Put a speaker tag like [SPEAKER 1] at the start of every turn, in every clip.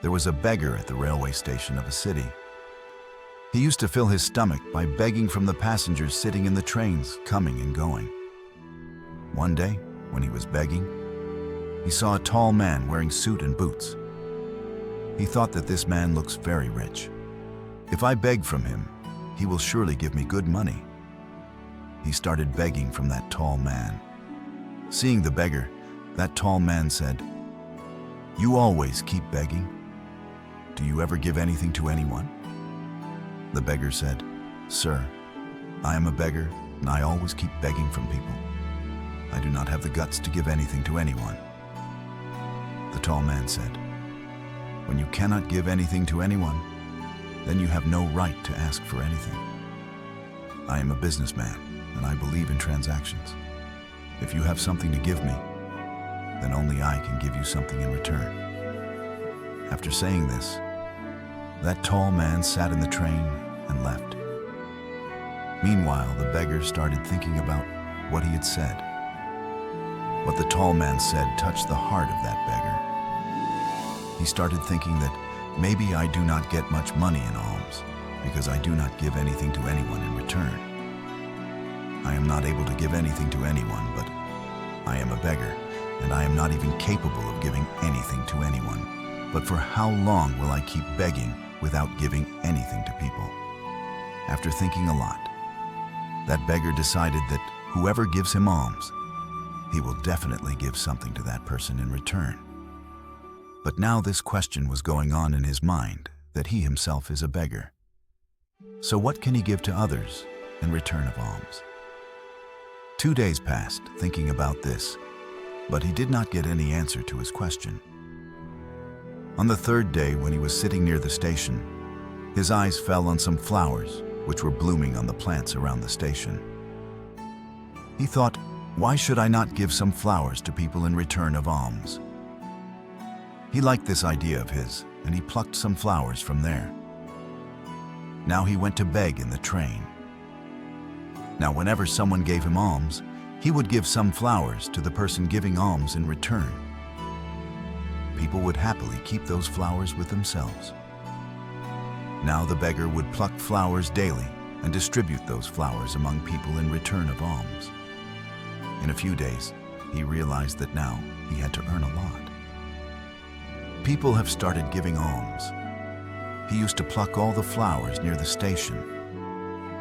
[SPEAKER 1] There was a beggar at the railway station of a city. He used to fill his stomach by begging from the passengers sitting in the trains coming and going. One day, when he was begging, he saw a tall man wearing suit and boots. He thought that this man looks very rich. If I beg from him, he will surely give me good money. He started begging from that tall man. Seeing the beggar, that tall man said, "You always keep begging. Do you ever give anything to anyone?" The beggar said, "Sir, I am a beggar and I always keep begging from people. I do not have the guts to give anything to anyone." The tall man said, "When you cannot give anything to anyone, then you have no right to ask for anything. I am a businessman and I believe in transactions. If you have something to give me, then only I can give you something in return." After saying this, that tall man sat in the train and left. Meanwhile, the beggar started thinking about what he had said. What the tall man said touched the heart of that beggar. He started thinking that maybe I do not get much money in alms because I do not give anything to anyone in return. I am not able to give anything to anyone, but I am a beggar, and I am not even capable of giving anything to anyone. But for how long will I keep begging without giving anything to people? After thinking a lot, that beggar decided that whoever gives him alms, he will definitely give something to that person in return. But now this question was going on in his mind, that he himself is a beggar. So what can he give to others in return of alms? 2 days passed thinking about this, but he did not get any answer to his question. On the 3rd day, when he was sitting near the station, his eyes fell on some flowers which were blooming on the plants around the station. He thought, "Why should I not give some flowers to people in return of alms?" He liked this idea of his, and he plucked some flowers from there. Now he went to beg in the train. Now whenever someone gave him alms, he would give some flowers to the person giving alms in return. People would happily keep those flowers with themselves. Now the beggar would pluck flowers daily and distribute those flowers among people in return of alms. In a few days, he realized that now he had to earn a lot. People have started giving alms. He used to pluck all the flowers near the station.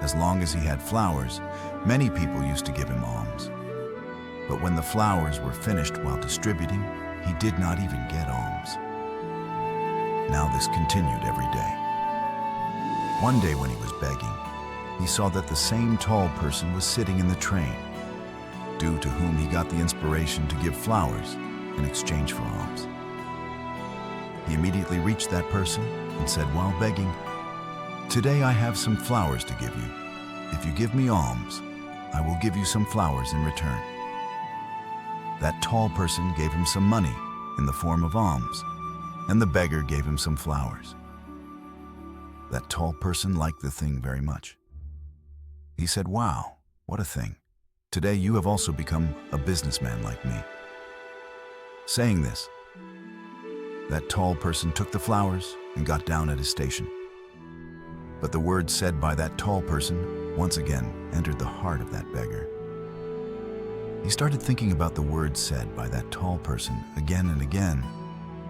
[SPEAKER 1] As long as he had flowers, many people used to give him alms. But when the flowers were finished while distributing, he did not even get alms. Now this continued every day. One day when he was begging, he saw that the same tall person was sitting in the train, due to whom he got the inspiration to give flowers in exchange for alms. He immediately reached that person and said while begging, "Today I have some flowers to give you. If you give me alms, I will give you some flowers in return." That tall person gave him some money in the form of alms, and the beggar gave him some flowers. That tall person liked the thing very much. He said, "Wow, what a thing. Today you have also become a businessman like me." Saying this, that tall person took the flowers and got down at his station. But the words said by that tall person once again entered the heart of that beggar. He started thinking about the words said by that tall person again and again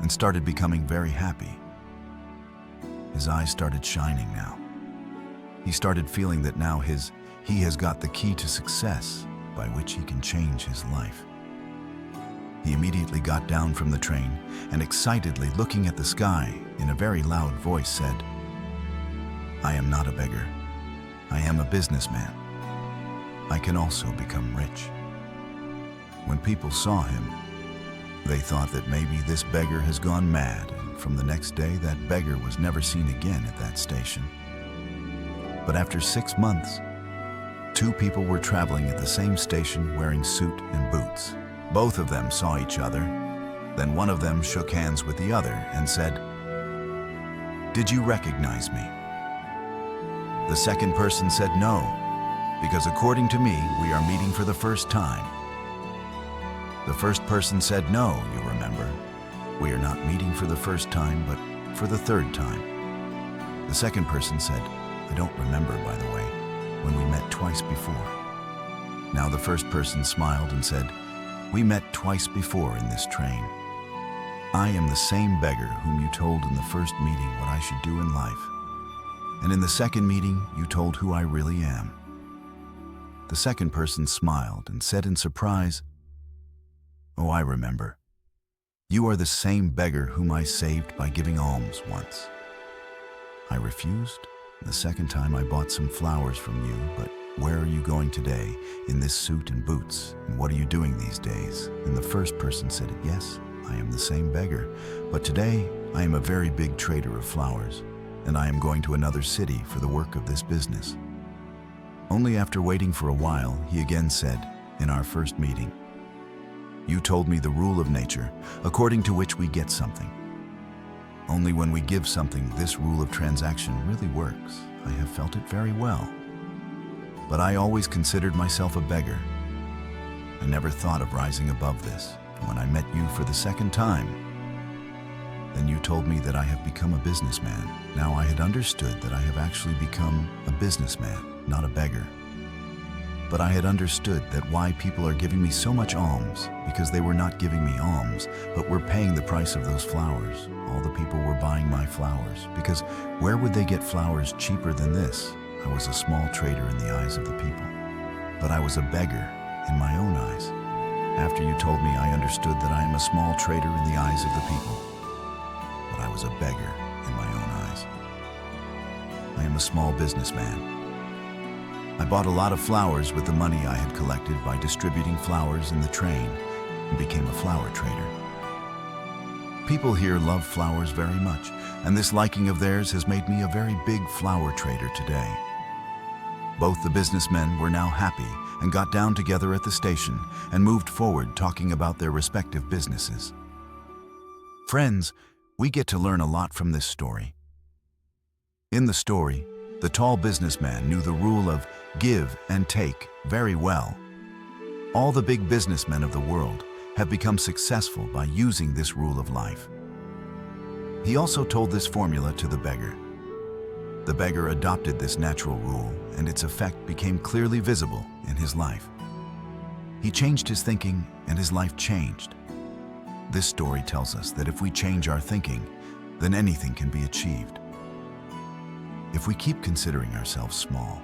[SPEAKER 1] and started becoming very happy. His eyes started shining now. He started feeling that now he has got the key to success by which he can change his life. He immediately got down from the train and excitedly looking at the sky in a very loud voice said, "I am not a beggar. I am a businessman. I can also become rich." When people saw him, they thought that maybe this beggar has gone mad, and from the next day that beggar was never seen again at that station. But after 6 months, 2 people were traveling at the same station wearing suit and boots. Both of them saw each other. Then one of them shook hands with the other and said, "Did you recognize me?" The second person said no, because according to me, we are meeting for the first time. The first person said, "No, you remember, we are not meeting for the first time, but for the third time. The second person said, I don't remember, by the way, when we met twice before. Now the first person smiled and said, we met twice before in this train. I am the same beggar whom you told in the first meeting what I should do in life. And in the second meeting, you told who I really am. The second person smiled and said in surprise, oh, I remember. You are the same beggar whom I saved by giving alms once. I refused. The second time I bought some flowers from you, but where are you going today in this suit and boots, and what are you doing these days? And the first person said, yes, I am the same beggar, but today I am a very big trader of flowers, and I am going to another city for the work of this business. Only after waiting for a while, he again said, in our first meeting, you told me the rule of nature, according to which we get something. Only when we give something, this rule of transaction really works. I have felt it very well. But I always considered myself a beggar. I never thought of rising above this. When I met you for the second time, then you told me that I have become a businessman. Now I had understood that I have actually become a businessman, not a beggar. But I had understood that why people are giving me so much alms, because they were not giving me alms, but were paying the price of those flowers. All the people were buying my flowers, because where would they get flowers cheaper than this? I was a small trader in the eyes of the people, but I was a beggar in my own eyes. After you told me, I understood that I am a small trader in the eyes of the people, but I was a beggar in my own eyes. I am a small businessman. I bought a lot of flowers with the money I had collected by distributing flowers in the train and became a flower trader. People here love flowers very much, and this liking of theirs has made me a very big flower trader today. Both the businessmen were now happy and got down together at the station and moved forward talking about their respective businesses. Friends, we get to learn a lot from this story. In the story, the tall businessman knew the rule of give and take very well. All the big businessmen of the world have become successful by using this rule of life. He also told this formula to the beggar. The beggar adopted this natural rule, and its effect became clearly visible in his life. He changed his thinking, and his life changed. This story tells us that if we change our thinking, then anything can be achieved. If we keep considering ourselves small,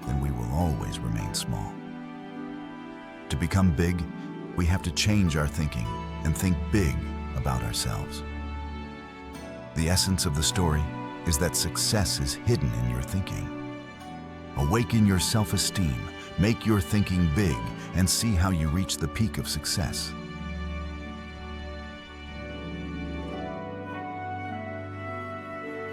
[SPEAKER 1] then we will always remain small. To become big, we have to change our thinking and think big about ourselves. The essence of the story is that success is hidden in your thinking. Awaken your self-esteem, make your thinking big, and see how you reach the peak of success.